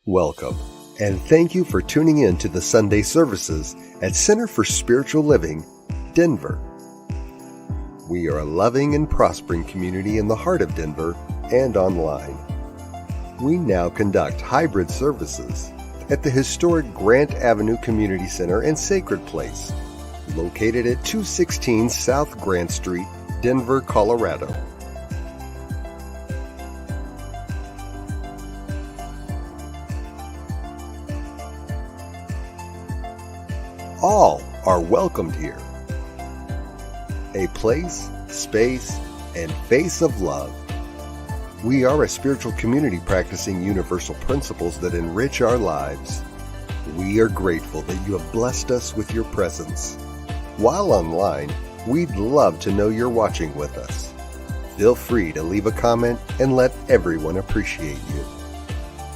Welcome, and thank you for tuning in to the Sunday services at Center for Spiritual Living, Denver. We are a loving and prospering community in the heart of Denver and online. We now conduct hybrid services at the historic Grant Avenue Community Center and Sacred Place, located at 216 South Grant Street, Denver, Colorado. All are welcomed here. A place, space, and face of love. We are a spiritual community practicing universal principles that enrich our lives. We are grateful that you have blessed us with your presence. While online, we'd love to know you're watching with us. Feel free to leave a comment and let everyone appreciate you.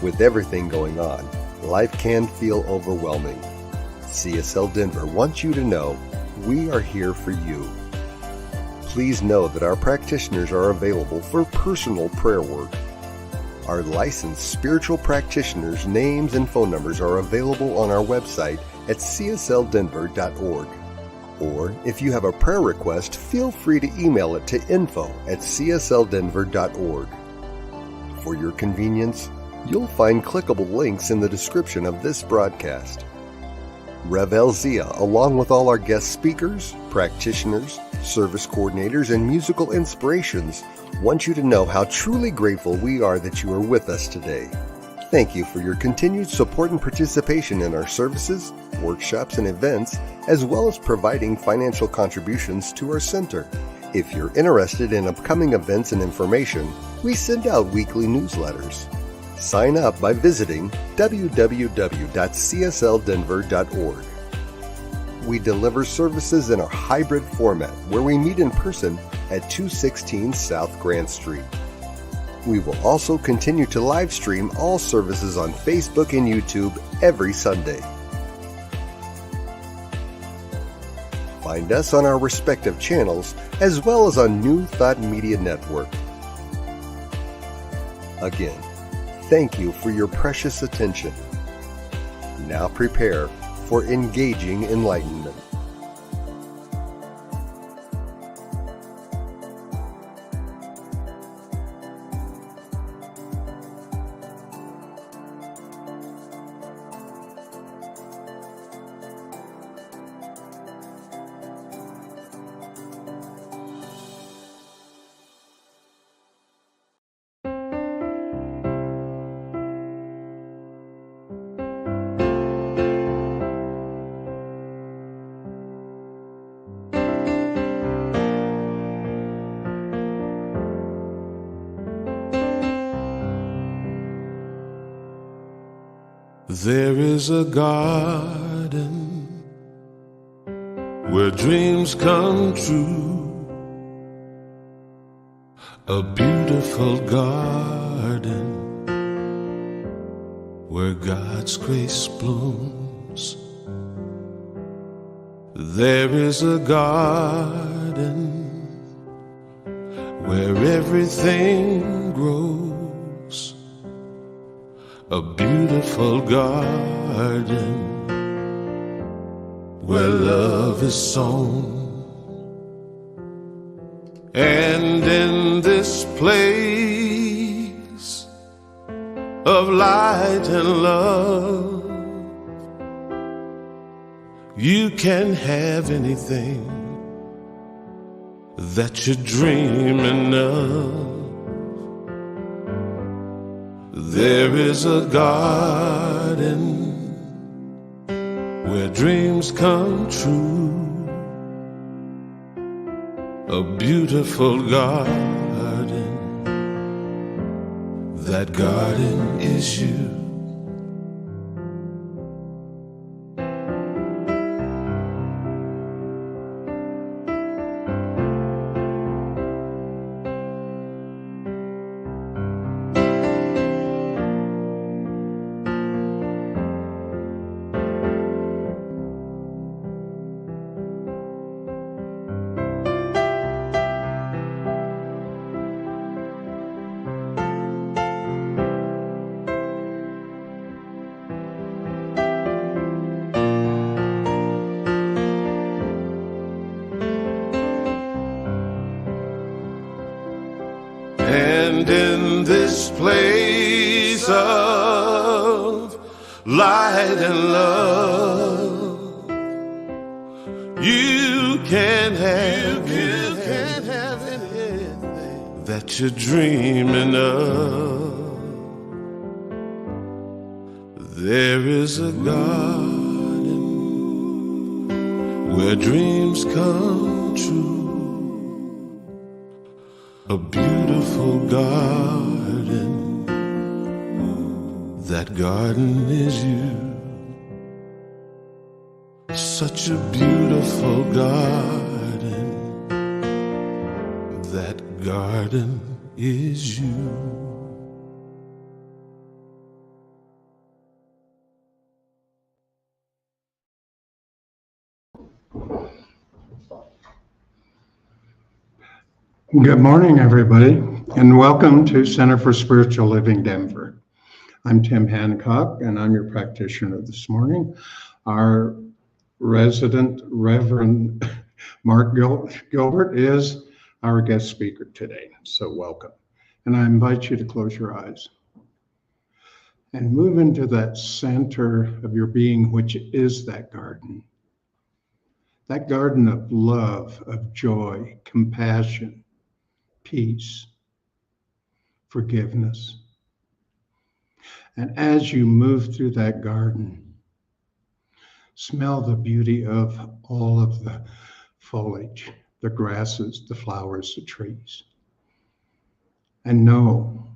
With everything going on, life can feel overwhelming. CSL Denver wants you to know we are here for you. Please know that our practitioners are available for personal prayer work. Our licensed spiritual practitioners' names and phone numbers are available on our website at csldenver.org. Or if you have a prayer request, feel free to email it to info@csldenver.org. For your convenience, you'll find clickable links in the description of this broadcast. Rev El Zia, along with all our guest speakers, practitioners, service coordinators, and musical inspirations, want you to know how truly grateful we are that you are with us today. Thank you for your continued support and participation in our services, workshops, and events, as well as providing financial contributions to our center. If you're interested in upcoming events and information, we send out weekly newsletters. Sign up by visiting www.csldenver.org. We deliver services in a hybrid format where we meet in person at 216 South Grant Street. We will also continue to live stream all services on Facebook and YouTube every Sunday. Find us on our respective channels as well as on New Thought Media Network. Again, thank you for your precious attention. Now prepare for engaging enlightenment. There is a garden where dreams come true, a beautiful garden where God's grace blooms. There is a garden where everything grows, a beautiful garden where love is sown. And in this place of light and love, you can have anything that you're dreaming of. There is a garden where dreams come true, a beautiful garden. That garden is you. And in this place of light and love, you can have anything that you're dreaming of. There is a garden where dreams come true, a beautiful garden. That garden is you. Such a beautiful garden. That garden is you. Good morning, everybody, and welcome to Center for Spiritual Living Denver. I'm Tim Hancock, and I'm your practitioner this morning. Our resident Reverend Mark Gilbert is our guest speaker today, so welcome. And I invite you to close your eyes and move into that center of your being, which is that garden of love, of joy, compassion, peace, forgiveness. And as you move through that garden, smell the beauty of all of the foliage, the grasses, the flowers, the trees. And know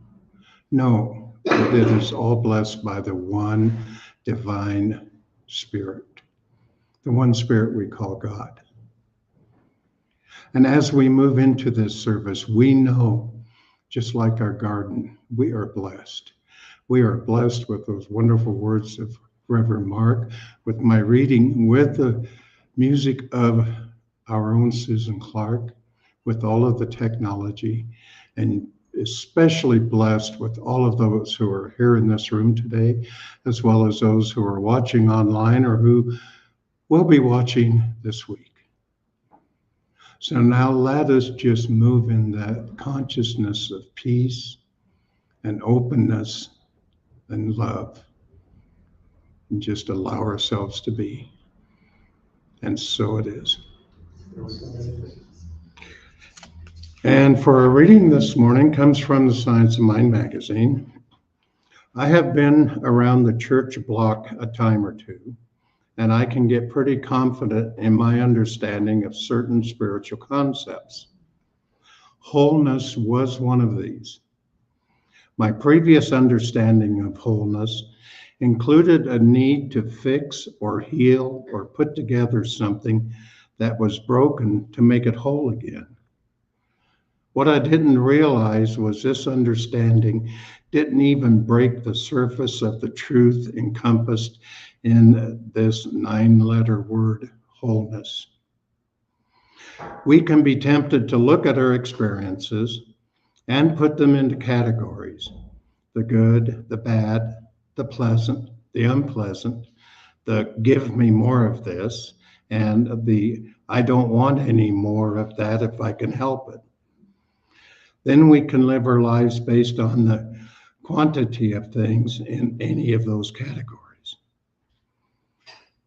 that it is all blessed by the one divine spirit, the one spirit we call God. And as we move into this service, we know, just like our garden, we are blessed. We are blessed with those wonderful words of Reverend Mark, with my reading, with the music of our own Susan Clark, with all of the technology, and especially blessed with all of those who are here in this room today, as well as those who are watching online or who will be watching this week. So now let us just move in that consciousness of peace and openness and love, and just allow ourselves to be. And so it is. And for our reading this morning comes from the Science of Mind magazine. I have been around the church block a time or two, and I can get pretty confident in my understanding of certain spiritual concepts. Wholeness was one of these. My previous understanding of wholeness included a need to fix or heal or put together something that was broken to make it whole again. What I didn't realize was this understanding didn't even break the surface of the truth encompassed in this 9-letter word, wholeness. We can be tempted to look at our experiences and put them into categories: the good, the bad, the pleasant, the unpleasant, the give me more of this, and the I don't want any more of that if I can help it. Then we can live our lives based on the quantity of things in any of those categories.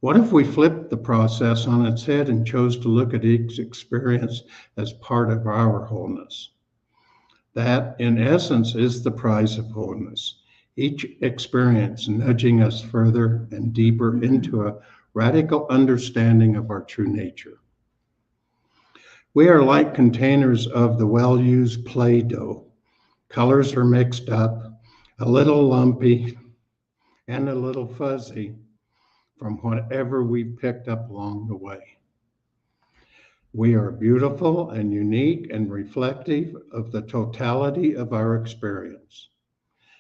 What if we flipped the process on its head and chose to look at each experience as part of our wholeness? That, in essence, is the prize of wholeness. Each experience nudging us further and deeper into a radical understanding of our true nature. We are like containers of the well-used Play-Doh. Colors are mixed up, a little lumpy, and a little fuzzy from whatever we've picked up along the way. We are beautiful and unique and reflective of the totality of our experience.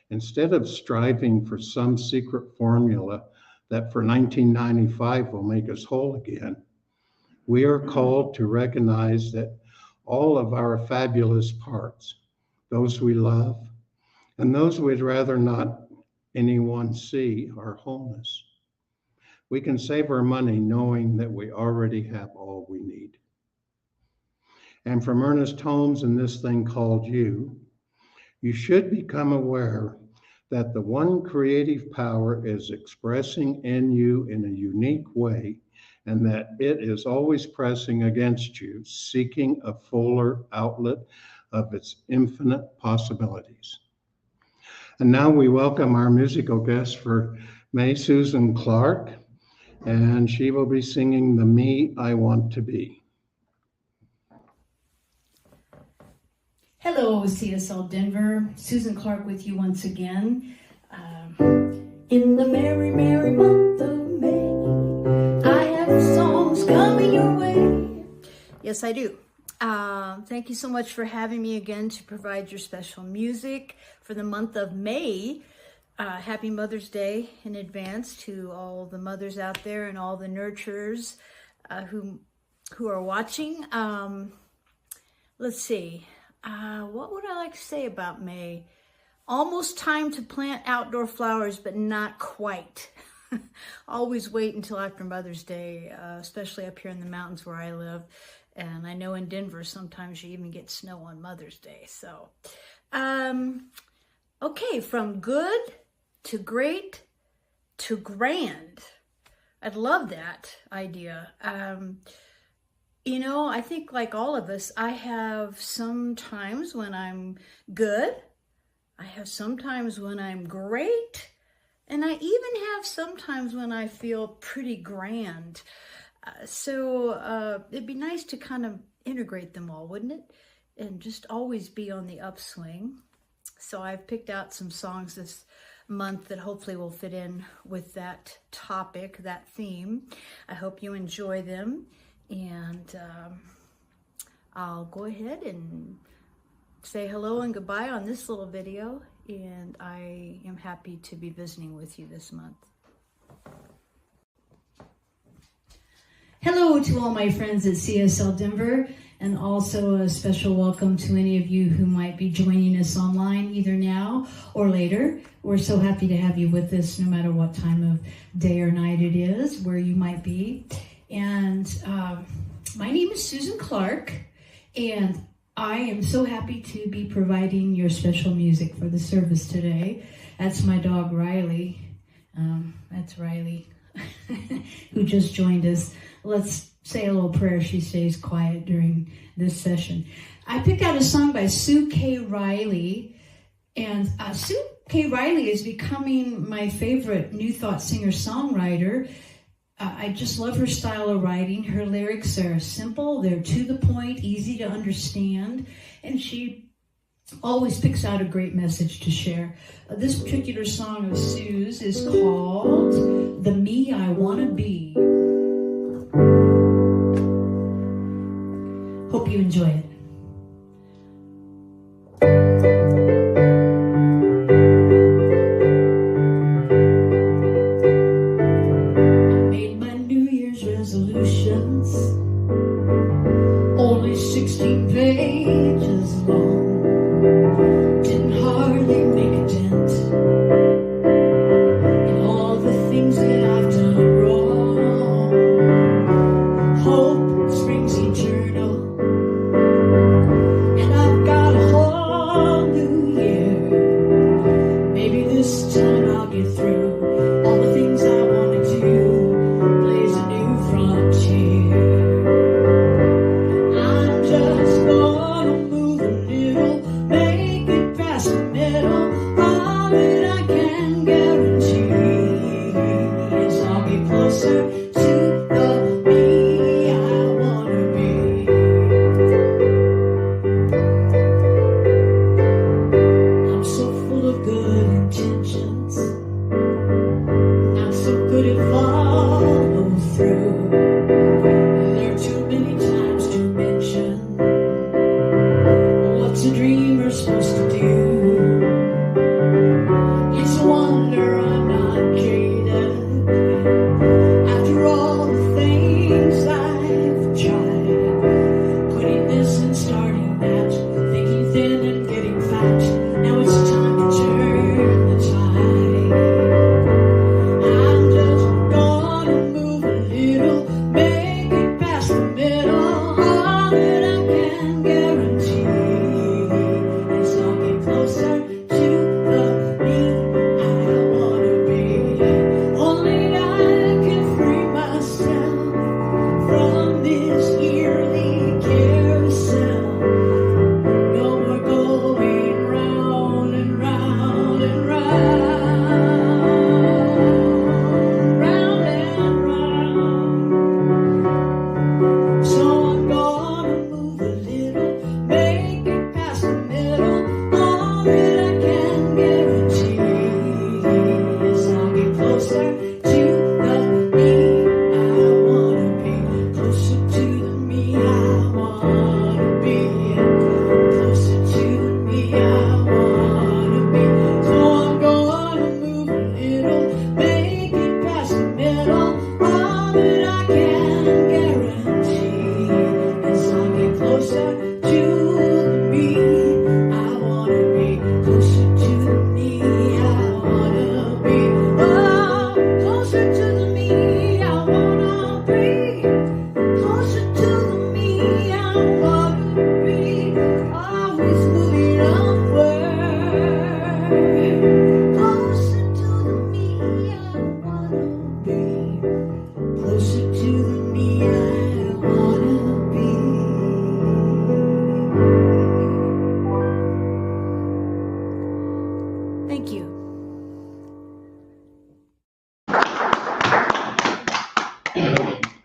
Instead of striving for some secret formula that for 1995 will make us whole again, we are called to recognize that all of our fabulous parts, those we love and those we'd rather not anyone see, are wholeness. We can save our money knowing that we already have all we need. And from Ernest Holmes and This Thing Called You, You should become aware that the one creative power is expressing in you in a unique way, and that it is always pressing against you, seeking a fuller outlet of its infinite possibilities. And now we welcome our musical guest for May, Susan Clark, and she will be singing The Me I Want to Be. Hello, CSL Denver. Susan Clark with you once again. In the merry, merry month of May, I have songs coming your way. Yes, I do. Thank you so much for having me again to provide your special music for the month of May. Happy Mother's Day in advance to all the mothers out there and all the nurturers who are watching. Let's see. What would I like to say about May? Almost time to plant outdoor flowers, but not quite. Always wait until after Mother's Day, especially up here in the mountains where I live. And I know in Denver, sometimes you even get snow on Mother's Day. So, okay, from good to great to grand. I'd love that idea. You know, I think like all of us, I have some times when I'm good. I have sometimes when I'm great. And I even have sometimes when I feel pretty grand. So it'd be nice to kind of integrate them all, wouldn't it? And just always be on the upswing. So I've picked out some songs this month that hopefully will fit in with that topic, that theme. I hope you enjoy them. And I'll go ahead and say hello and goodbye on this little video. And I am happy to be visiting with you this month. Hello to all my friends at CSL Denver, and also a special welcome to any of you who might be joining us online either now or later. We're so happy to have you with us no matter what time of day or night it is, where you might be. And my name is Susan Clark, and I am so happy to be providing your special music for the service today. That's my dog, Riley. That's Riley, who just joined us. Let's say a little prayer. She stays quiet during this session. I picked out a song by Sue K. Riley, and Sue K. Riley is becoming my favorite New Thought singer-songwriter. I just love her style of writing. Her lyrics are simple, they're to the point, easy to understand, and she always picks out a great message to share. This particular song of Sue's is called The Me I Want to Be. Hope you enjoy it. Resolutions, only 16 pages long, didn't hardly make a dent in all the things that I've done wrong. Hope springs eternal, and I've got a whole new year. Maybe this time I'll get through all the things I want to do. I'm just gonna move a little, make it past the middle.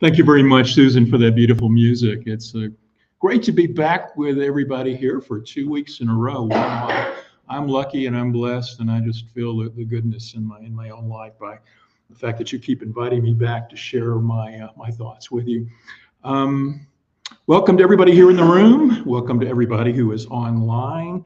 Thank you very much, Susan, for that beautiful music. It's great to be back with everybody here for 2 weeks in a row. Wow. I'm lucky and I'm blessed, and I just feel the goodness in my own life by the fact that you keep inviting me back to share my thoughts with you. Welcome to everybody here in the room. Welcome to everybody who is online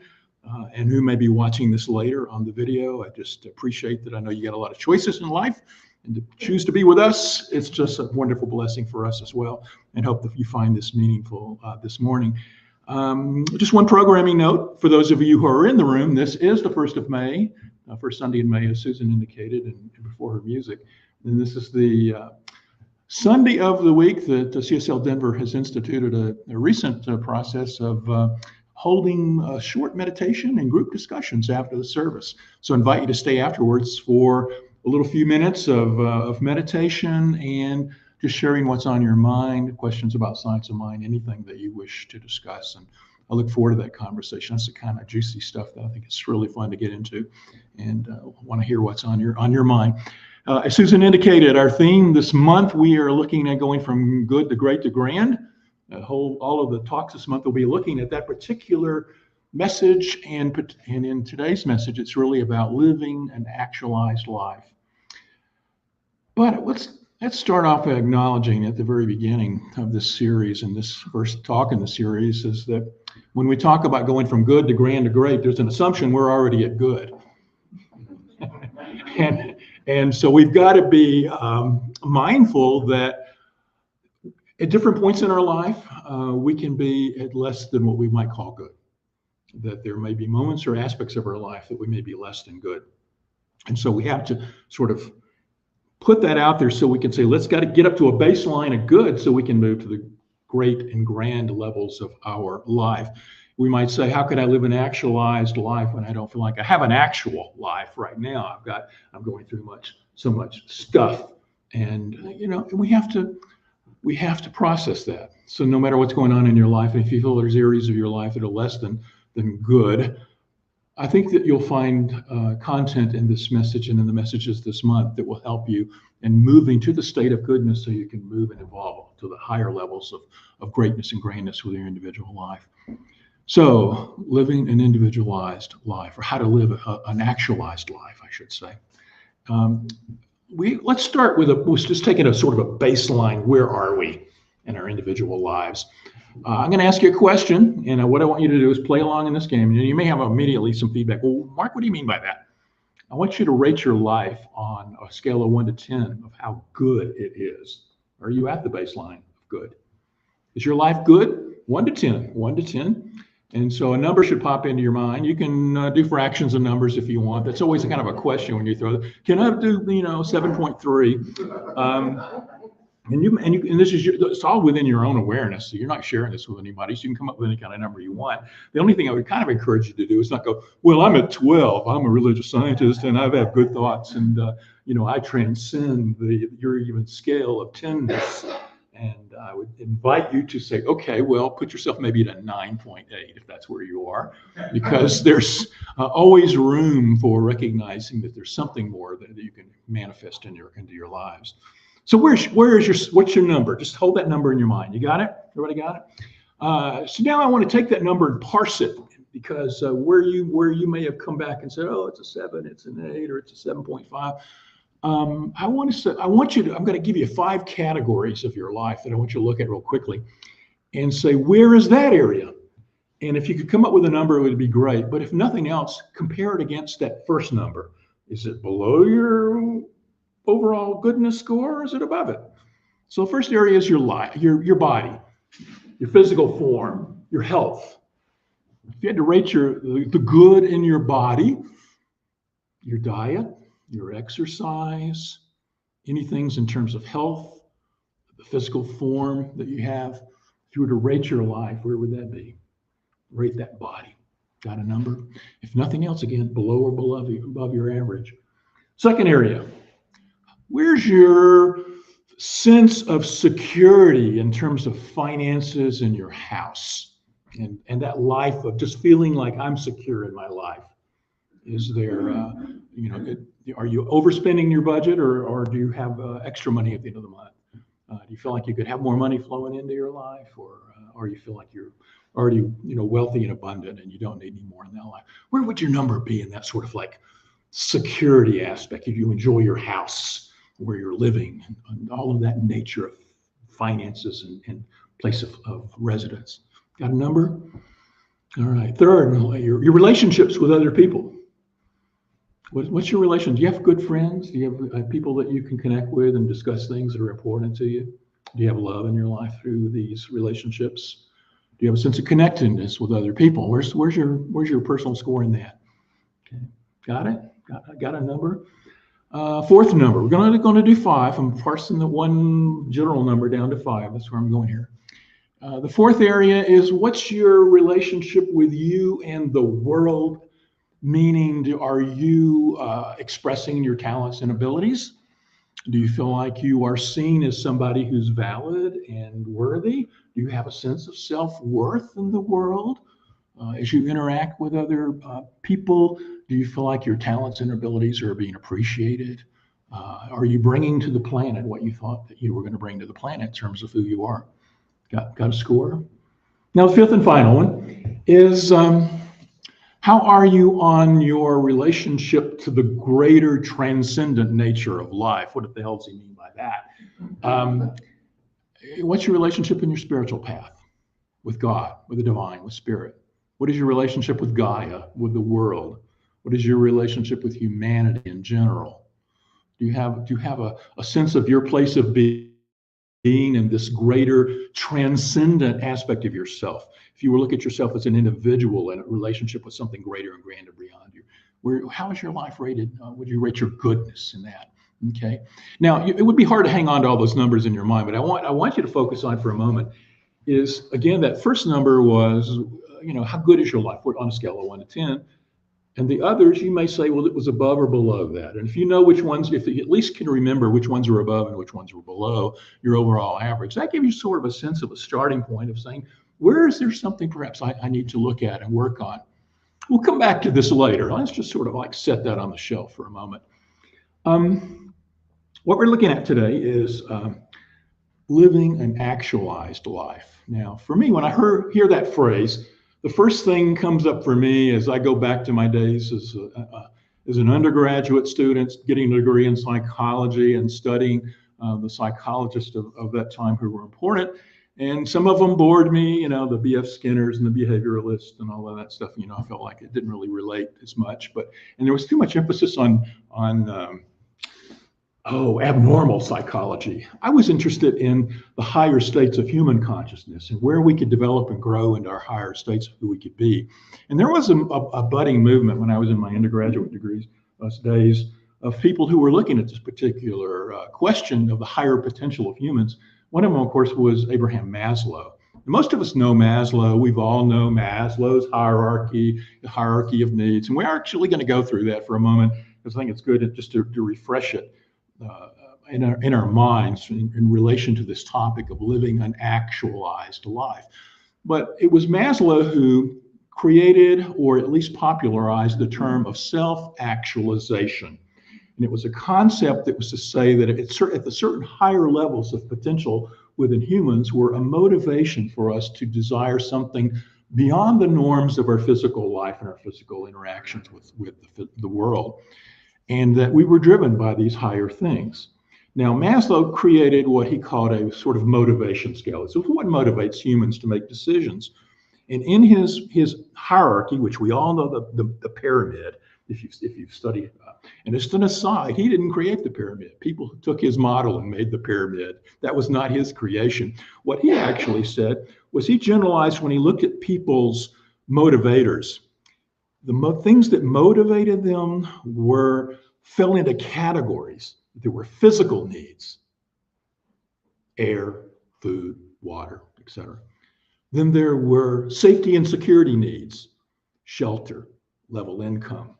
and who may be watching this later on the video. I just appreciate that. I know you got a lot of choices in life, and to choose to be with us, it's just a wonderful blessing for us as well, and hope that you find this meaningful this morning. Just one programming note for those of you who are in the room. This is the 1st of May, first Sunday in May, as Susan indicated, and before her music. And this is the Sunday of the week that the CSL Denver has instituted a recent process of holding a short meditation and group discussions after the service. So I invite you to stay afterwards for a little few minutes of meditation and just sharing what's on your mind, questions about science of mind, anything that you wish to discuss. And I look forward to that conversation. That's the kind of juicy stuff that I think is really fun to get into, and want to hear what's on your mind. As Susan indicated, our theme this month, we are looking at going from good to great to grand. All of the talks this month will be looking at that particular message, and in today's message, it's really about living an actualized life. But let's start off by acknowledging at the very beginning of this series, and this first talk in the series, is that when we talk about going from good to grand to great, there's an assumption we're already at good. and so we've got to be mindful that at different points in our life, we can be at less than what we might call good. That there may be moments or aspects of our life that we may be less than good. And so we have to sort of put that out there so we can say, let's got to get up to a baseline of good so we can move to the great and grand levels of our life. We might say, how could I live an actualized life when I don't feel like I have an actual life right now? I'm going through so much stuff. And, we have to process that. So no matter what's going on in your life, if you feel there's areas of your life that are less than good, I think that you'll find content in this message and in the messages this month that will help you in moving to the state of goodness so you can move and evolve to the higher levels of greatness and grandness with your individual life. So living an individualized life, or how to live an actualized life, I should say. Let's start with just taking a sort of a baseline. Where are we in our individual lives? I'm going to ask you a question, and what I want you to do is play along in this game. And you may have immediately some feedback. Well, Mark, what do you mean by that? I want you to rate your life on a scale of 1 to 10 of how good it is. Are you at the baseline of good? Is your life good? 1 to 10. 1 to 10. And so a number should pop into your mind. You can do fractions of numbers if you want. That's always kind of a question when you throw it. Can I do 7.3? And this is it's all within your own awareness. So you're not sharing this with anybody. So you can come up with any kind of number you want. The only thing I would kind of encourage you to do is not go, well, I'm at 12. I'm a religious scientist and I've had good thoughts, and I transcend your even scale of 10ness. And I would invite you to say, okay, well, put yourself maybe at a 9.8 if that's where you are, because there's always room for recognizing that there's something more that you can manifest into your lives. So what's your number? Just hold that number in your mind. You got it? Everybody got it? So now I want to take that number and parse it, because where you may have come back and said, oh, it's a 7, it's an 8, or it's a 7.5. I'm going to give you 5 categories of your life that I want you to look at real quickly and say, where is that area? And if you could come up with a number, it would be great. But if nothing else, compare it against that first number. Is it below your overall goodness score, or is it above it? So the first area is your life, your body, your physical form, your health. If you had to rate the good in your body, your diet, your exercise, any things in terms of health, the physical form that you have, if you were to rate your life, where would that be? Rate that body. Got a number? If nothing else, again, below or above your average. Second area, where's your sense of security in terms of finances in your house, and that life of just feeling like I'm secure in my life? Is there, are you overspending your budget, or do you have extra money at the end of the month? Do you feel like you could have more money flowing into your life, or you feel like you're already, wealthy and abundant and you don't need any more in that life? Where would your number be in that sort of like security aspect? If you enjoy your house, where you're living, and all of that nature of finances and place of residence. Got a number? All right. Third, your relationships with other people. What's your relation? Do you have good friends? Do you have people that you can connect with and discuss things that are important to you? Do you have love in your life through these relationships? Do you have a sense of connectedness with other people? Where's your personal score in that? Okay. Got it? Got a number? Fourth number. We're going to do 5. I'm parsing the one general number down to 5. That's where I'm going here. The fourth area is, what's your relationship with you and the world? Meaning, are you expressing your talents and abilities? Do you feel like you are seen as somebody who's valid and worthy? Do you have a sense of self-worth in the world? As you interact with other people, do you feel like your talents and abilities are being appreciated? Are you bringing to the planet what you thought that you were going to bring to the planet in terms of who you are? Got a score? Now, the fifth and final one is, how are you on your relationship to the greater transcendent nature of life? What the hell does he mean by that? What's your relationship in your spiritual path with God, with the divine, with spirit? What is your relationship with Gaia, with the world? What is your relationship with humanity in general? Do you have a sense of your place of being in this greater transcendent aspect of yourself? If you were to look at yourself as an individual in a relationship with something greater and grander beyond you, how is your life rated? Would you rate your goodness in that? Okay. Now, it would be hard to hang on to all those numbers in your mind, but I want you to focus on for a moment is, again, that first number was, how good is your life? We're on a scale of 1 to 10. And the others, you may say, well, it was above or below that. And if you know which ones, if you at least can remember which ones were above and which ones were below your overall average, that gives you sort of a sense of a starting point of saying, where is there something perhaps I need to look at and work on? We'll come back to this later. Let's just sort of like set that on the shelf for a moment. What we're looking at today is living an actualized life. Now, for me, when I hear that phrase, the first thing comes up for me as I go back to my days as an undergraduate student, getting a degree in psychology and studying the psychologists of that time who were important. And some of them bored me, the B.F. Skinners and the behavioralists and all of that stuff. I felt like it didn't really relate as much. And there was too much emphasis on abnormal psychology. I was interested in the higher states of human consciousness and where we could develop and grow into our higher states of who we could be. And there was a budding movement when I was in my undergraduate degrees, those days, of people who were looking at this particular question of the higher potential of humans. One of them, of course, was Abraham Maslow. Most of us know Maslow. We've all known Maslow's hierarchy, the hierarchy of needs. And we're actually going to go through that for a moment, because I think it's good just to refresh it in our minds in relation to this topic of living an actualized life. But it was Maslow who created, or at least popularized, the term of self-actualization. And it was a concept that was to say that at the certain higher levels of potential within humans were a motivation for us to desire something beyond the norms of our physical life and our physical interactions with the world, and that we were driven by these higher things. Now, Maslow created what he called a sort of motivation scale. So what motivates humans to make decisions? And in his hierarchy, which we all know the pyramid, if you've studied, and just an aside, he didn't create the pyramid. People took his model and made the pyramid. That was not his creation. What he actually said was he generalized when he looked at people's motivators. The things that motivated them fell into categories. There were physical needs, air, food, water, etc. Then there were safety and security needs, shelter, level income,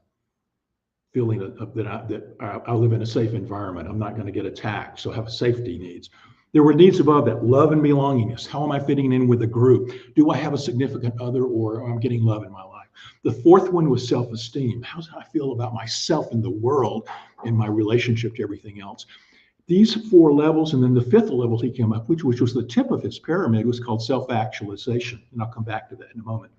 feeling that I live in a safe environment. I'm not going to get attacked, so I have safety needs. There were needs above that, love and belongingness. How am I fitting in with a group? Do I have a significant other, or am I getting love in my life? The fourth one was self-esteem. How do I feel about myself in the world and my relationship to everything else? these 4 levels, and then the 5th level he came up with, which was the tip of his pyramid, was called self-actualization. And I'll come back to that in a moment.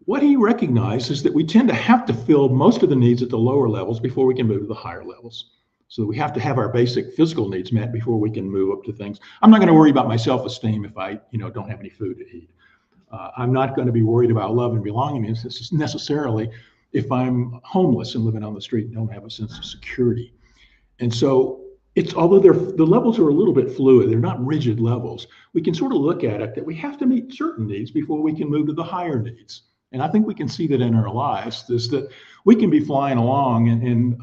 What he recognized is that we tend to have to fill most of the needs at the lower levels before we can move to the higher levels. So we have to have our basic physical needs met before we can move up to things. I'm not going to worry about my self-esteem if I, don't have any food to eat. I'm not going to be worried about love and belonging necessarily if I'm homeless and living on the street and don't have a sense of security. And so although the levels are a little bit fluid, they're not rigid levels, we can sort of look at it that we have to meet certain needs before we can move to the higher needs. And I think we can see that in our lives, is that we can be flying along and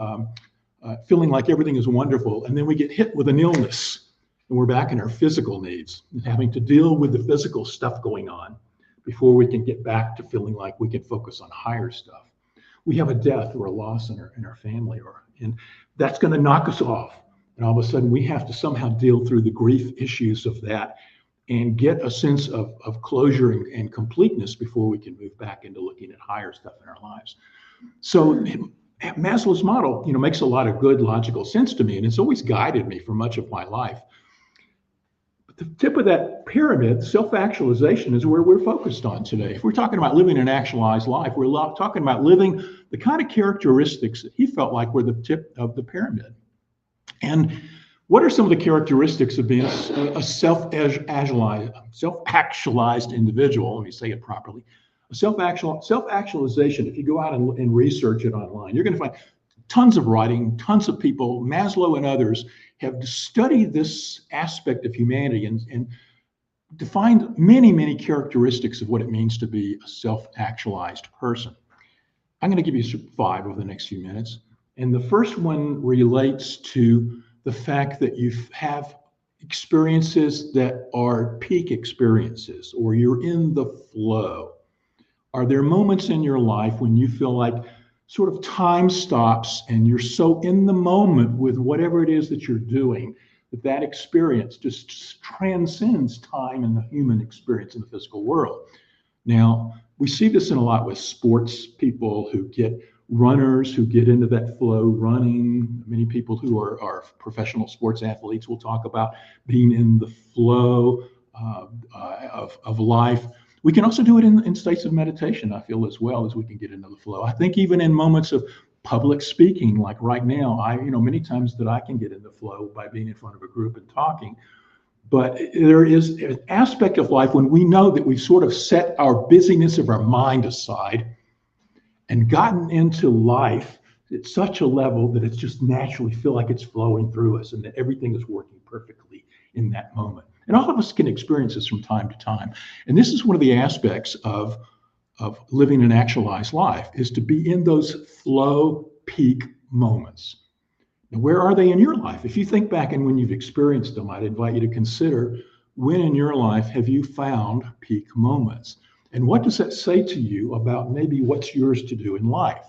feeling like everything is wonderful, and then we get hit with an illness, and we're back in our physical needs and having to deal with the physical stuff going on before we can get back to feeling like we can focus on higher stuff. We have a death or a loss in our family, and that's going to knock us off. And all of a sudden, we have to somehow deal through the grief issues of that and get a sense of closure and completeness before we can move back into looking at higher stuff in our lives. So Maslow's model, makes a lot of good logical sense to me, and it's always guided me for much of my life. But the tip of that pyramid, self-actualization, is where we're focused on today. If we're talking about living an actualized life, we're talking about living the kind of characteristics that he felt like were the tip of the pyramid. And what are some of the characteristics of being a self-actualized individual? Let me say it properly. Self-actualization, if you go out and research it online, you're going to find tons of writing, tons of people, Maslow and others, have studied this aspect of humanity and defined many, many characteristics of what it means to be a self-actualized person. I'm going to give you 5 over the next few minutes. And the first one relates to the fact that you have experiences that are peak experiences, or you're in the flow. Are there moments in your life when you feel like sort of time stops and you're so in the moment with whatever it is that you're doing that experience just transcends time and the human experience in the physical world? Now, we see this in a lot with sports people runners who get into that flow running. Many people who are professional sports athletes will talk about being in the flow of life. We can also do it in states of meditation, I feel, as well, as we can get into the flow. I think even in moments of public speaking, like right now, many times that I can get in the flow by being in front of a group and talking. But there is an aspect of life when we know that we've sort of set our busyness of our mind aside and gotten into life at such a level that it's just naturally feel like it's flowing through us and that everything is working perfectly in that moment. And all of us can experience this from time to time. And this is one of the aspects of living an actualized life, is to be in those flow peak moments. Now, where are they in your life? If you think back and when you've experienced them, I'd invite you to consider, when in your life have you found peak moments? And what does that say to you about maybe what's yours to do in life?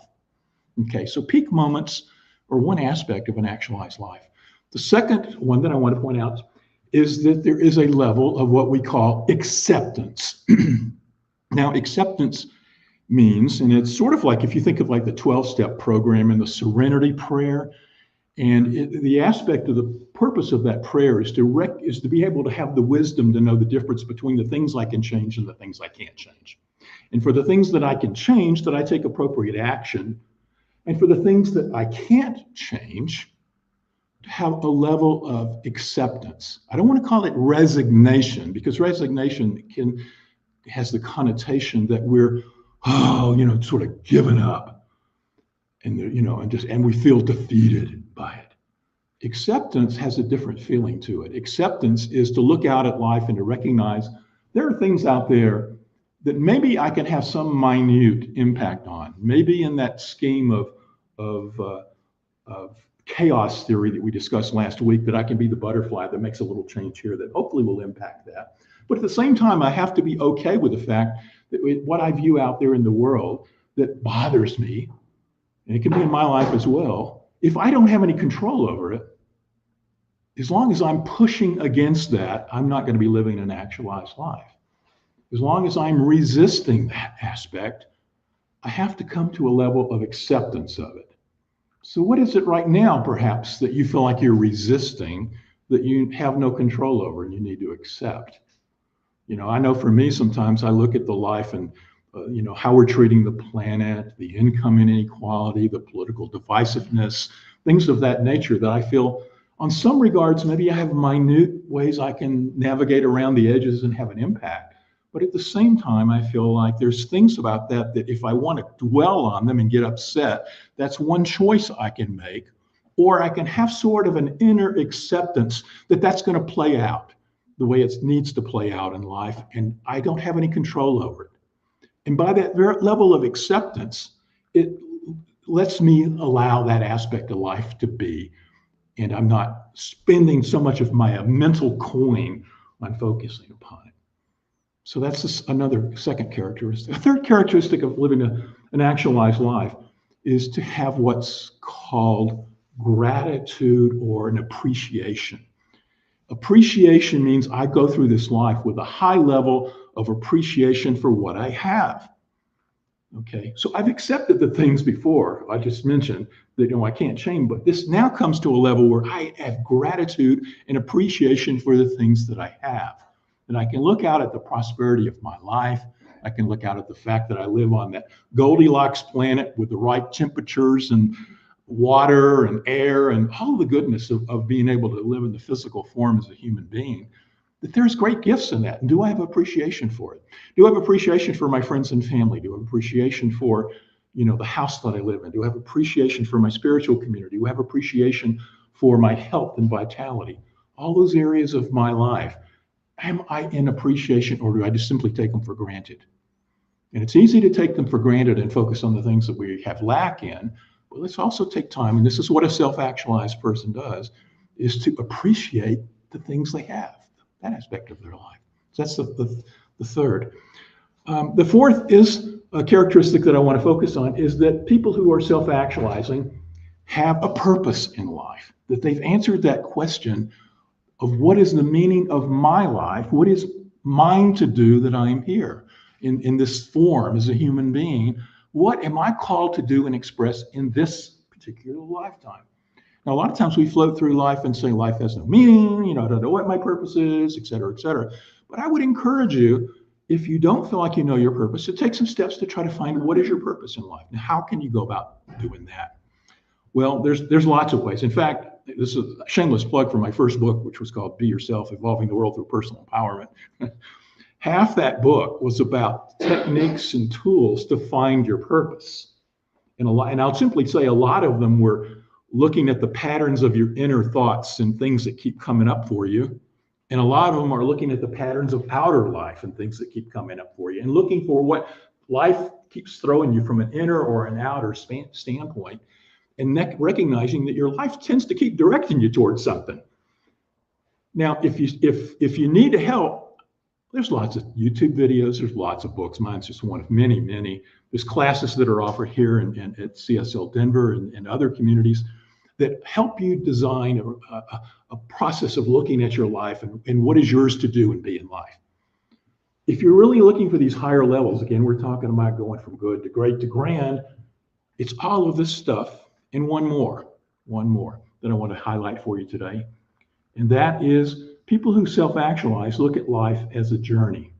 Okay, so peak moments are one aspect of an actualized life. The second one that I want to point out is that there is a level of what we call acceptance. Now, acceptance means, and it's sort of like if you think of like the 12-step program and the serenity prayer, and the aspect of the purpose of that prayer is to be able to have the wisdom to know the difference between the things I can change and the things I can't change. And for the things that I can change, that I take appropriate action. And for the things that I can't change, to have a level of acceptance. I don't want to call it resignation, because resignation has the connotation that we're, sort of given up, and and we feel defeated by it. Acceptance has a different feeling to it. Acceptance is to look out at life and to recognize there are things out there that maybe I can have some minute impact on. Maybe in that scheme of chaos theory that we discussed last week, that I can be the butterfly that makes a little change here that hopefully will impact that. But at the same time, I have to be okay with the fact that what I view out there in the world that bothers me, and it can be in my life as well, if I don't have any control over it, as long as I'm pushing against that, I'm not going to be living an actualized life. As long as I'm resisting that aspect, I have to come to a level of acceptance of it. So what is it right now, perhaps, that you feel like you're resisting, that you have no control over and you need to accept? I know for me, sometimes I look at the life and, how we're treating the planet, the income inequality, the political divisiveness, things of that nature that I feel on some regards, maybe I have minute ways I can navigate around the edges and have an impact. But at the same time, I feel like there's things about that if I want to dwell on them and get upset, that's one choice I can make. Or I can have sort of an inner acceptance that that's going to play out the way it needs to play out in life, and I don't have any control over it. And by that level of acceptance, it lets me allow that aspect of life to be, and I'm not spending so much of my mental coin on focusing upon it. So that's another second characteristic. A third characteristic of living an actualized life is to have what's called gratitude or an appreciation. Appreciation means I go through this life with a high level of appreciation for what I have. Okay, so I've accepted the things before I just mentioned that I can't change, but this now comes to a level where I have gratitude and appreciation for the things that I have. And I can look out at the prosperity of my life. I can look out at the fact that I live on that Goldilocks planet with the right temperatures and water and air and all the goodness of being able to live in the physical form as a human being, that there's great gifts in that. And do I have appreciation for it? Do I have appreciation for my friends and family? Do I have appreciation for, the house that I live in? Do I have appreciation for my spiritual community? Do I have appreciation for my health and vitality? All those areas of my life, am I in appreciation, or do I just simply take them for granted? And it's easy to take them for granted and focus on the things that we have lack in. But let's also take time, and this is what a self-actualized person does, is to appreciate the things they have, that aspect of their life. So that's the third. The fourth is a characteristic that I want to focus on, is that people who are self-actualizing have a purpose in life, that they've answered that question of what is the meaning of my life, what is mine to do that I am here in this form as a human being. What am I called to do and express in this particular lifetime? Now, a lot of times we float through life and say life has no meaning, I don't know what my purpose is, et cetera, et cetera. But I would encourage you, if you don't feel like you know your purpose, to take some steps to try to find what is your purpose in life. And how can you go about doing that? Well, there's lots of ways. In fact, this is a shameless plug for my first book, which was called Be Yourself, Evolving the World Through Personal Empowerment. Half that book was about techniques and tools to find your purpose. And I'll simply say a lot of them were looking at the patterns of your inner thoughts and things that keep coming up for you. And a lot of them are looking at the patterns of outer life and things that keep coming up for you, and looking for what life keeps throwing you from an inner or an outer standpoint, and recognizing that your life tends to keep directing you towards something. Now, if you need help, there's lots of YouTube videos, there's lots of books. Mine's just one of many, many. There's classes that are offered here and at CSL Denver and other communities that help you design a process of looking at your life and what is yours to do and be in life. If you're really looking for these higher levels, again, we're talking about going from good to great to grand, it's all of this stuff and one more that I want to highlight for you today. And that is, people who self-actualize look at life as a journey.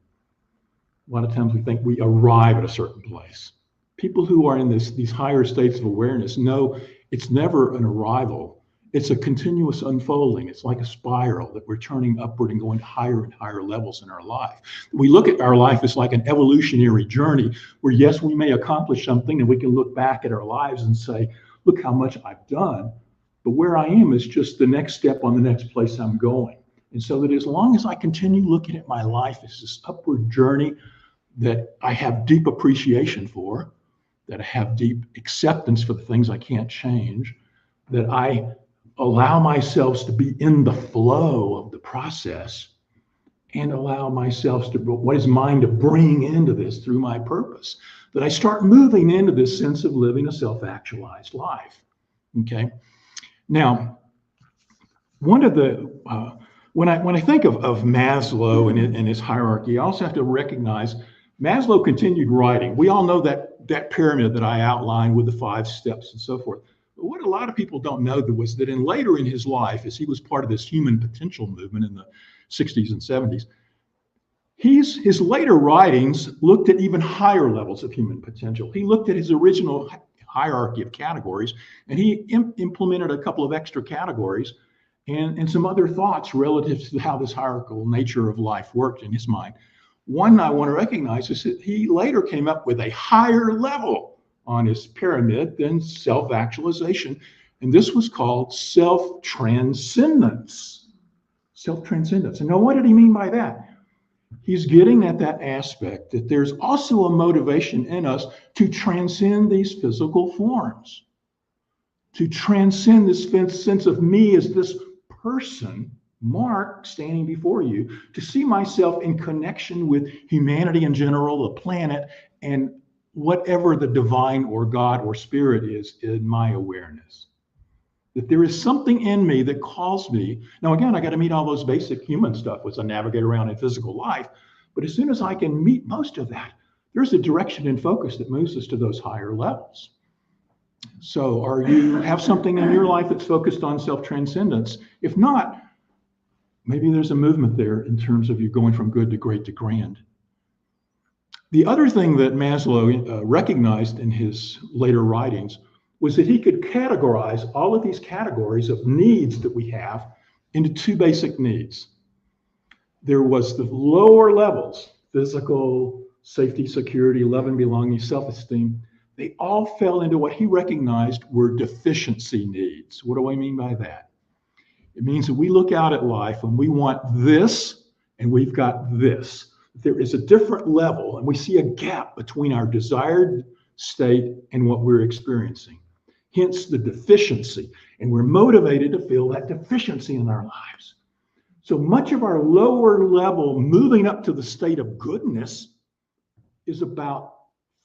A lot of times we think we arrive at a certain place. People who are in these higher states of awareness know it's never an arrival. It's a continuous unfolding. It's like a spiral that we're turning upward and going to higher and higher levels in our life. We look at our life as like an evolutionary journey where, yes, we may accomplish something and we can look back at our lives and say, look how much I've done. But where I am is just the next step on the next place I'm going. And so that as long as I continue looking at my life as this upward journey that I have deep appreciation for, that I have deep acceptance for the things I can't change, that I allow myself to be in the flow of the process and allow myself to, what is mine to bring into this through my purpose, that I start moving into this sense of living a self-actualized life. Okay. Now, one of the, when I think of Maslow and his hierarchy, I also have to recognize Maslow continued writing. We all know that pyramid that I outlined with the 5 steps and so forth. But what a lot of people don't know was that later in his life, as he was part of this human potential movement in the 60s and 70s, his later writings looked at even higher levels of human potential. He looked at his original hierarchy of categories, and he implemented a couple of extra categories and some other thoughts relative to how this hierarchical nature of life worked in his mind. One I want to recognize is that he later came up with a higher level on his pyramid than self-actualization, and this was called self-transcendence. Self-transcendence. And now what did he mean by that? He's getting at that aspect that there's also a motivation in us to transcend these physical forms, to transcend this sense of me as this person, Mark, standing before you, to see myself in connection with humanity in general, the planet, and whatever the divine or God or spirit is in my awareness. That there is something in me that calls me. Now, again, I got to meet all those basic human stuff as I navigate around in physical life. But as soon as I can meet most of that, there's a direction and focus that moves us to those higher levels. So you have something in your life that's focused on self-transcendence? If not, maybe there's a movement there in terms of you going from good to great to grand. The other thing that Maslow recognized in his later writings was that he could categorize all of these categories of needs that we have into two basic needs. There was the lower levels, physical, safety, security, love and belonging, self-esteem. They all fell into what he recognized were deficiency needs. What do I mean by that? It means that we look out at life and we want this and we've got this. There is a different level and we see a gap between our desired state and what we're experiencing. Hence the deficiency, and we're motivated to fill that deficiency in our lives. So much of our lower level moving up to the state of goodness is about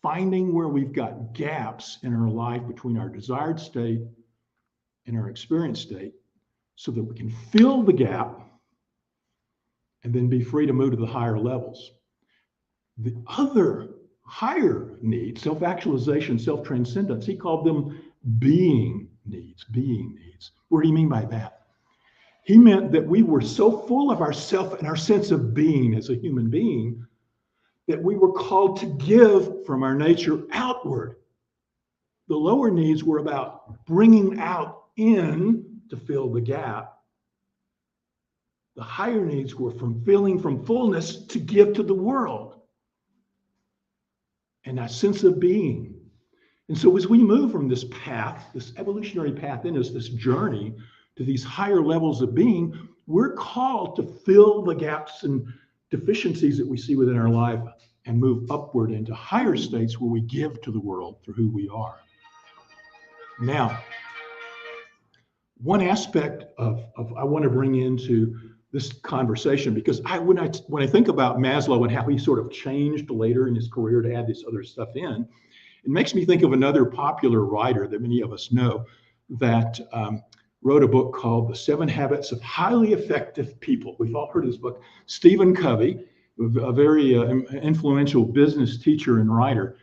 finding where we've got gaps in our life between our desired state and our experienced state so that we can fill the gap and then be free to move to the higher levels. The other higher needs, self-actualization, self-transcendence, he called them being needs. What do you mean by that? He meant that we were so full of ourself and our sense of being as a human being that we were called to give from our nature outward. The lower needs were about bringing out in to fill the gap. The higher needs were from filling from fullness to give to the world. And that sense of being. And so as we move from this path, this evolutionary path in us, this journey to these higher levels of being, we're called to fill the gaps and deficiencies that we see within our life and move upward into higher states where we give to the world through who we are. Now, one aspect of I want to bring into this conversation, because when I think about Maslow and how he sort of changed later in his career to add this other stuff in, it makes me think of another popular writer that many of us know that wrote a book called The 7 Habits of Highly Effective People. We've all heard of this book. Stephen Covey, a very influential business teacher and writer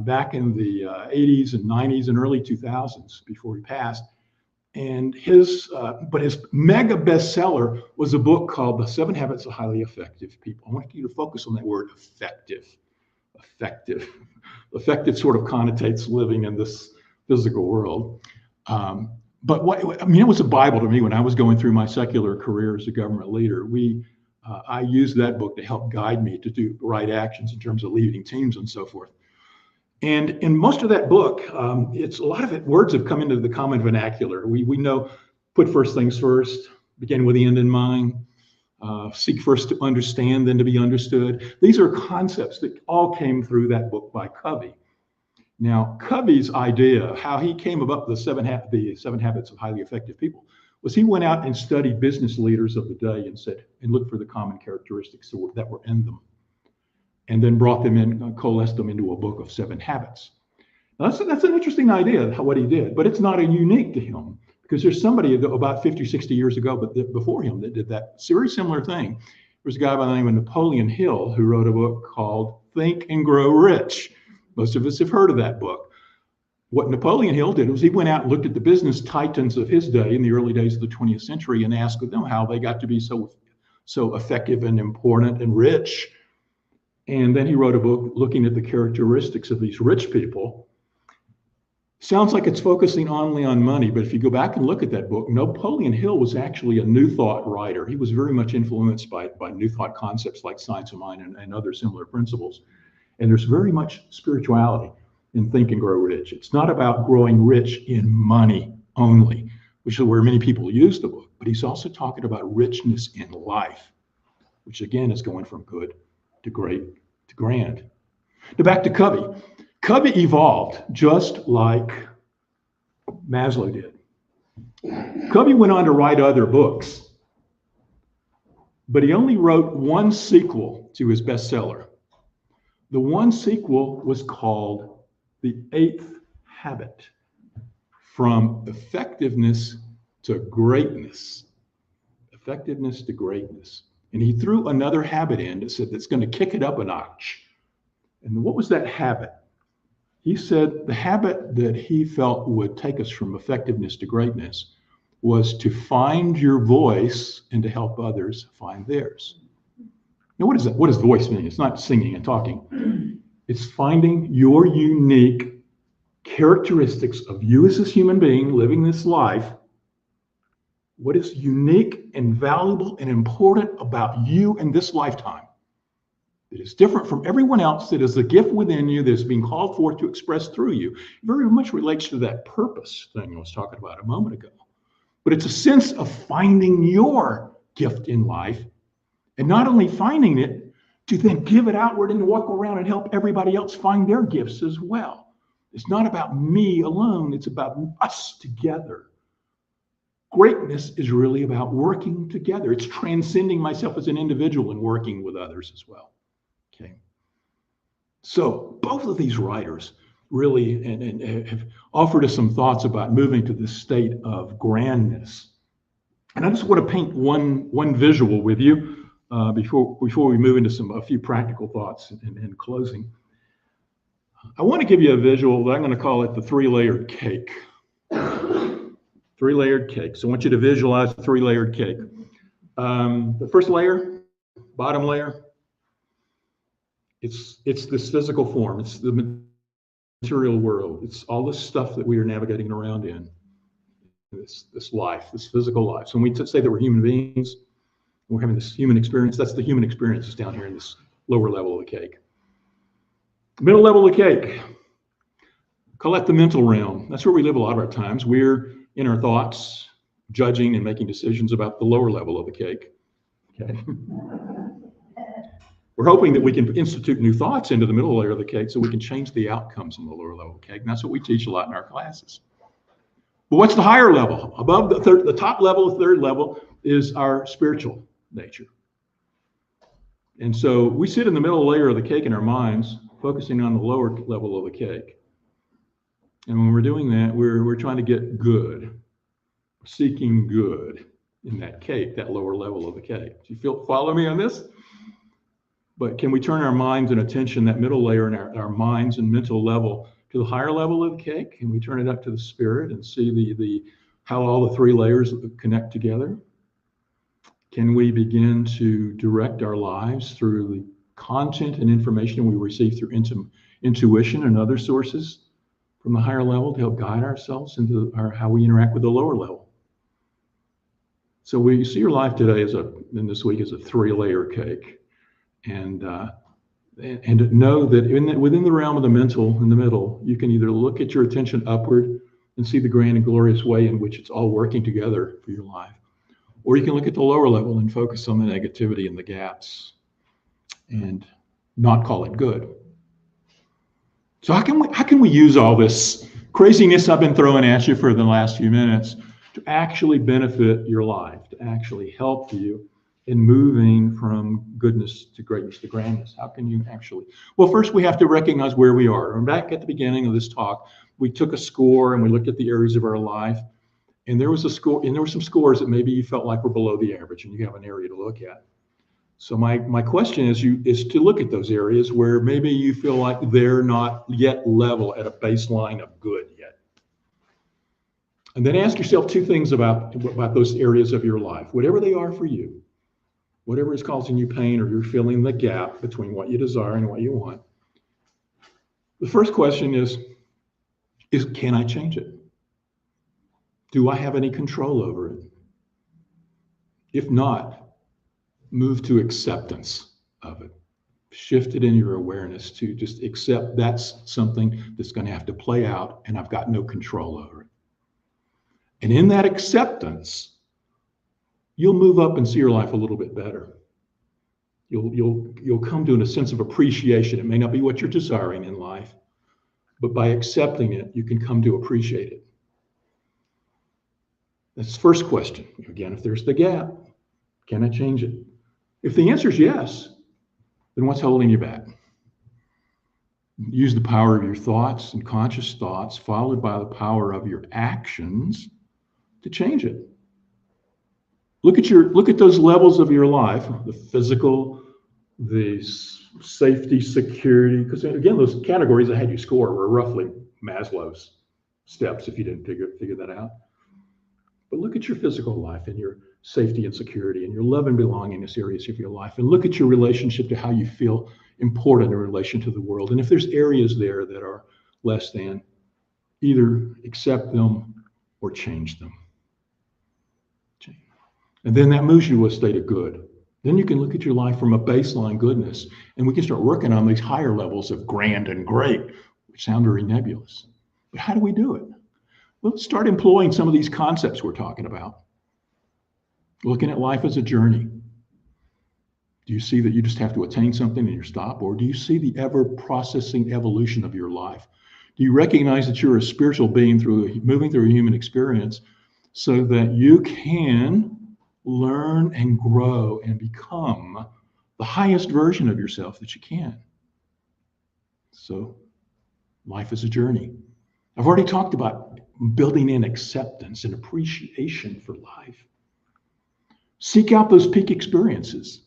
back in the 80s and 90s and early 2000s before he passed. And his mega bestseller was a book called The 7 Habits of Highly Effective People. I want you to focus on that word effective. Effective sort of connotates living in this physical world. But it was a Bible to me when I was going through my secular career as a government leader. I used that book to help guide me to do the right actions in terms of leading teams and so forth. And in most of that book, it's a lot of it, words have come into the common vernacular. We know, put first things first, begin with the end in mind, seek first to understand, then to be understood. These are concepts that all came through that book by Covey. Now, Covey's idea, how he came about the seven habits of highly effective people, was he went out and studied business leaders of the day and looked for the common characteristics that were in them, and then brought them in, coalesced them into a book of 7 habits. Now, that's an interesting idea, what he did, but it's not unique to him, because there's somebody about 50, 60 years ago, but before him, that did that very similar thing. There was a guy by the name of Napoleon Hill who wrote a book called Think and Grow Rich. Most of us have heard of that book. what Napoleon Hill did was he went out and looked at the business titans of his day in the early days of the 20th century and asked them how they got to be so effective and important and rich. And then he wrote a book looking at the characteristics of these rich people. Sounds like it's focusing only on money, but if you go back and look at that book, Napoleon Hill was actually a New Thought writer. He was very much influenced by New Thought concepts like science of mind and other similar principles. And there's very much spirituality in Think and Grow Rich. It's not about growing rich in money only, which is where many people use the book, but he's also talking about richness in life, which again is going from good to great to grand. Now back to Covey. Covey evolved just like Maslow did. Covey went on to write other books, but he only wrote one sequel to his bestseller. The one sequel was called The Eighth Habit, From Effectiveness to Greatness. Effectiveness to greatness. And he threw another habit in that said that's going to kick it up a notch. And what was that habit? He said the habit that he felt would take us from effectiveness to greatness was to find your voice and to help others find theirs. Now, what is that? What does voice mean? It's not singing and talking. It's finding your unique characteristics of you as a human being living this life. What is unique and valuable and important about you in this lifetime that is different from everyone else, that is a gift within you that is being called forth to express through you? It very much relates to that purpose thing I was talking about a moment ago. But it's a sense of finding your gift in life, and not only finding it, to then give it outward and walk around and help everybody else find their gifts as well. It's not about me alone, it's about us together. Greatness is really about working together. It's transcending myself as an individual and working with others as well. Okay. So both of these writers really and have offered us some thoughts about moving to this state of grandness. And I just want to paint one visual with you before we move into a few practical thoughts in closing. I want to give you a visual that I'm going to call it the three-layered cake. Three-layered cake. So I want you to visualize the three-layered cake. The first layer, bottom layer, it's this physical form. It's the material world. It's all this stuff that we are navigating around in this life, this physical life. So when we say that we're human beings, we're having this human experience, that's the human experience is down here in this lower level of the cake. Middle level of the cake, call that the mental realm. That's where we live a lot of our times. We're in our thoughts, judging and making decisions about the lower level of the cake. Okay. We're hoping that we can institute new thoughts into the middle layer of the cake so we can change the outcomes in the lower level of the cake. And that's what we teach a lot in our classes. But what's the higher level? Above the top level, the third level, is our spiritual nature. And so we sit in the middle layer of the cake in our minds, focusing on the lower level of the cake. And when we're doing that, we're trying to get good, seeking good in that cake, that lower level of the cake. Do you follow me on this? But can we turn our minds and attention, that middle layer in our minds and mental level, to the higher level of the cake? Can we turn it up to the spirit and see how all the three layers connect together? Can we begin to direct our lives through the content and information we receive through intuition and other sources from the higher level to help guide ourselves into how we interact with the lower level? So we see your life today in this week as a three-layer cake. And know that within the realm of the mental in the middle, you can either look at your attention upward and see the grand and glorious way in which it's all working together for your life. Or you can look at the lower level and focus on the negativity and the gaps and not call it good. So how can we use all this craziness I've been throwing at you for the last few minutes to actually benefit your life, to actually help you in moving from goodness to greatness to grandness? How can you actually? Well, first we have to recognize where we are. And back at the beginning of this talk, we took a score and we looked at the areas of our life. And there was a score, and there were some scores that maybe you felt like were below the average, and you have an area to look at. So my question is to look at those areas where maybe you feel like they're not yet level at a baseline of good yet. And then ask yourself two things about those areas of your life, whatever they are for you, whatever is causing you pain or you're feeling the gap between what you desire and what you want. The first question is can I change it? Do I have any control over it? If not, move to acceptance of it. Shift it in your awareness to just accept that's something that's going to have to play out and I've got no control over it. And in that acceptance, you'll move up and see your life a little bit better. You'll come to a sense of appreciation. It may not be what you're desiring in life, but by accepting it, you can come to appreciate it. That's the first question. Again, if there's the gap, can I change it? If the answer is yes, then what's holding you back? Use the power of your thoughts and conscious thoughts, followed by the power of your actions to change it. Look at those levels of your life, the physical, the safety, security, because again, those categories I had you score were roughly Maslow's steps if you didn't figure that out. But look at your physical life and your safety and security and your love and belongingness areas of your life, and look at your relationship to how you feel important in relation to the world. And if there's areas there that are less than, either accept them or change them. And then that moves you to a state of good. Then you can look at your life from a baseline goodness, and we can start working on these higher levels of grand and great, which sound very nebulous. But how do we do it? Well, let's start employing some of these concepts we're talking about. Looking at life as a journey. Do you see that you just have to attain something and you stop? Or do you see the ever-processing evolution of your life? Do you recognize that you're a spiritual being moving through a human experience so that you can learn and grow and become the highest version of yourself that you can? So life is a journey. I've already talked about building in acceptance and appreciation for life. Seek out those peak experiences.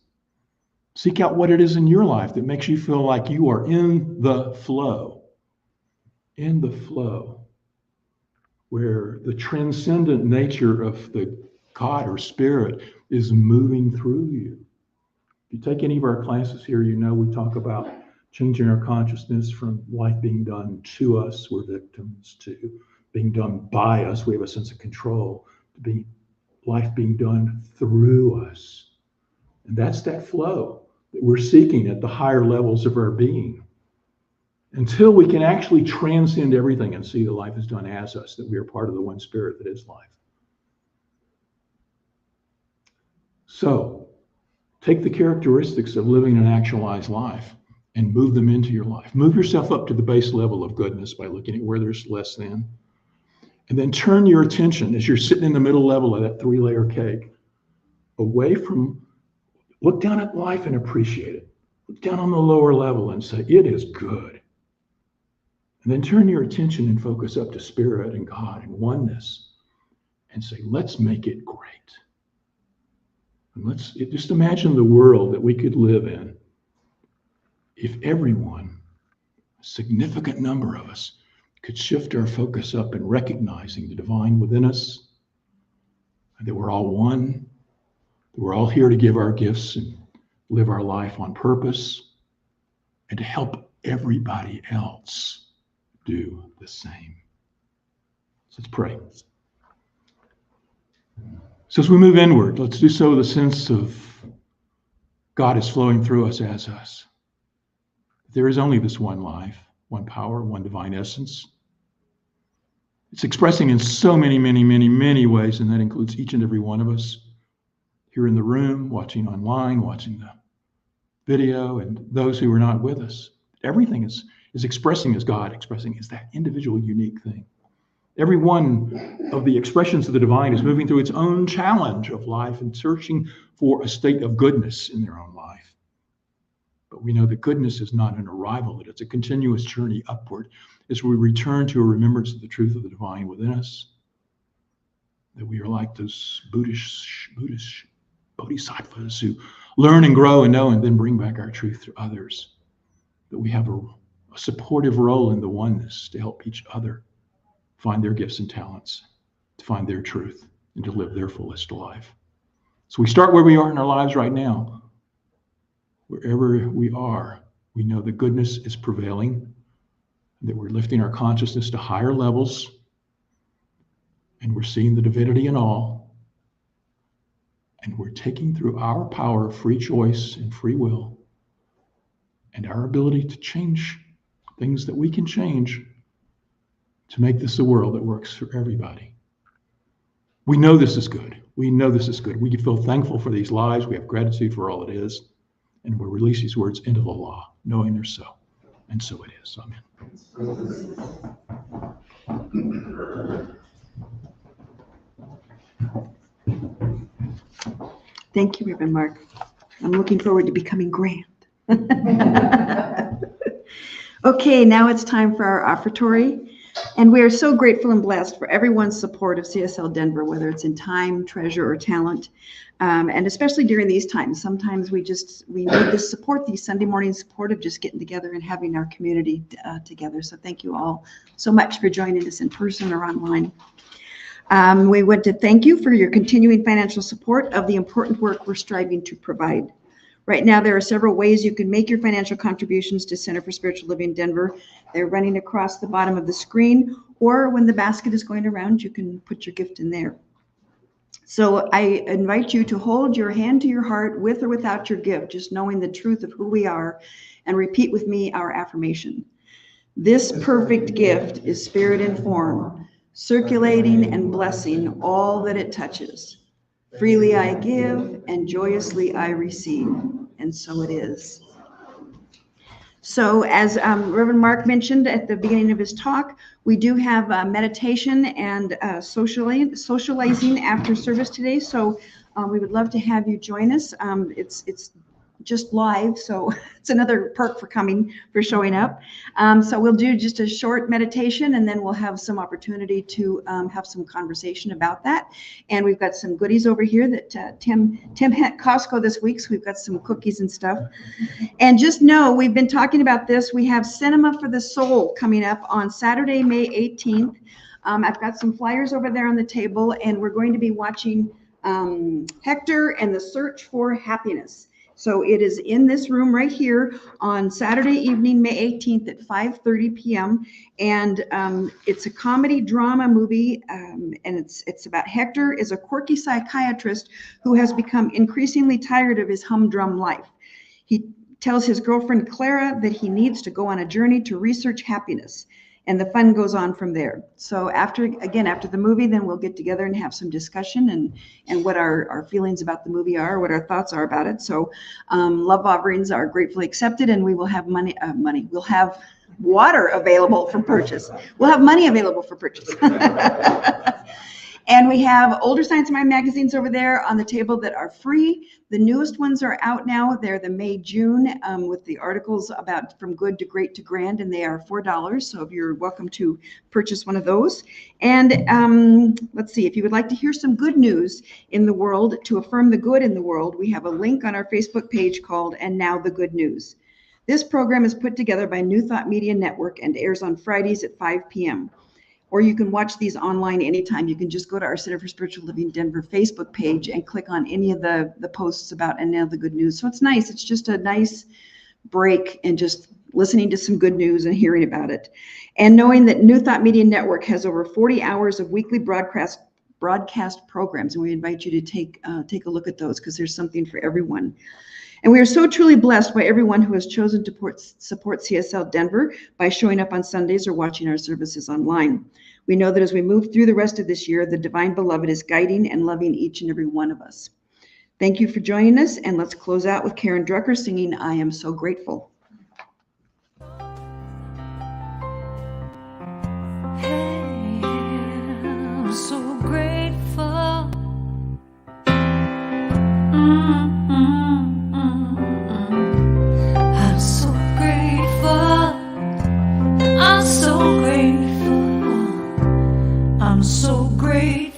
Seek out what it is in your life that makes you feel like you are in the flow, where the transcendent nature of the God or spirit is moving through you. If you take any of our classes here, you know we talk about changing our consciousness from life being done to us, we're victims, to being done by us, we have a sense of control, to life being done through us. And that's that flow that we're seeking at the higher levels of our being. Until we can actually transcend everything and see that life is done as us, that we are part of the one spirit that is life. So, take the characteristics of living an actualized life and move them into your life. Move yourself up to the base level of goodness by looking at where there's less than. And then turn your attention, as you're sitting in the middle level of that 3-layer cake, away from, look down at life and appreciate it. Look down on the lower level and say, it is good. And then turn your attention and focus up to spirit and God and oneness and say, let's make it great. And let's just imagine the world that we could live in if everyone, a significant number of us, could shift our focus up in recognizing the divine within us, and that we're all one, that we're all here to give our gifts and live our life on purpose, and to help everybody else do the same. So let's pray. So as we move inward, let's do so with a sense of God is flowing through us as us. There is only this one life, one power, one divine essence. It's expressing in so many, many, many, many ways, and that includes each and every one of us here in the room, watching online, watching the video, and those who are not with us. Everything is expressing as God expressing as that individual, unique thing. Every one of the expressions of the divine is moving through its own challenge of life and searching for a state of goodness in their own life. But we know that goodness is not an arrival, that it's a continuous journey upward as we return to a remembrance of the truth of the divine within us, that we are like those Buddhist bodhisattvas who learn and grow and know and then bring back our truth to others, that we have a supportive role in the oneness to help each other find their gifts and talents, to find their truth and to live their fullest life. So we start where we are in our lives right now. Wherever we are, we know that goodness is prevailing, that we're lifting our consciousness to higher levels, and we're seeing the divinity in all, and we're taking through our power of free choice and free will and our ability to change things that we can change to make this a world that works for everybody. We know this is good. We know this is good. We can feel thankful for these lives. We have gratitude for all it is. And we'll release these words into the law, knowing they're so. And so it is. Amen. Thank you, Reverend Mark. I'm looking forward to becoming grand. Okay, now it's time for our offertory. And we are so grateful and blessed for everyone's support of CSL Denver, whether it's in time, treasure, or talent. And especially during these times, sometimes we need this support, these Sunday morning support of just getting together and having our community together. So thank you all so much for joining us in person or online. We want to thank you for your continuing financial support of the important work we're striving to provide. Right now, there are several ways you can make your financial contributions to Center for Spiritual Living Denver. They're running across the bottom of the screen, or when the basket is going around, you can put your gift in there. So I invite you to hold your hand to your heart with or without your gift, just knowing the truth of who we are, and repeat with me our affirmation. This perfect gift is spirit in form, circulating and blessing all that it touches. Freely I give and joyously I receive, and so it is. So as Reverend Mark mentioned at the beginning of his talk, we do have meditation and socializing after service today. So we would love to have you join us. It's just live, so it's another perk for showing up. So we'll do just a short meditation, and then we'll have some opportunity to have some conversation about that. And we've got some goodies over here that Tim had Costco this week, so we've got some cookies and stuff. And just know, we've been talking about this. We have Cinema for the Soul coming up on Saturday, May 18th. I've got some flyers over there on the table, and we're going to be watching Hector and the Search for Happiness. So it is in this room right here on Saturday evening, May 18th at 5:30 p.m. And it's a comedy drama movie, and it's about Hector is a quirky psychiatrist who has become increasingly tired of his humdrum life. He tells his girlfriend Clara that he needs to go on a journey to research happiness, and the fun goes on from there. So after the movie, then we'll get together and have some discussion and what our feelings about the movie are, what our thoughts are about it. So love offerings are gratefully accepted, and we will have money. We'll have water available for purchase. We'll have money available for purchase. And we have older Science of Mind magazines over there on the table that are free. The newest ones are out now. They're the May-June with the articles about From Good to Great to Grand, and they are $4. So if you're welcome to purchase one of those. And let's see, if you would like to hear some good news in the world, to affirm the good in the world, we have a link on our Facebook page called And Now the Good News. This program is put together by New Thought Media Network and airs on Fridays at 5 p.m. Or you can watch these online anytime. You can just go to our Center for Spiritual Living Denver Facebook page and click on any of the posts about And Now the Good News. So it's nice. It's just a nice break and just listening to some good news and hearing about it. And knowing that New Thought Media Network has over 40 hours of weekly broadcast programs. And we invite you to take a look at those, because there's something for everyone. And we are so truly blessed by everyone who has chosen to support CSL Denver by showing up on Sundays or watching our services online. We know that as we move through the rest of this year, the Divine Beloved is guiding and loving each and every one of us. Thank you for joining us, and let's close out with Karen Drucker singing I Am So Grateful. Hey, I'm so grateful. I'm so grateful. I'm so grateful. I'm so grateful.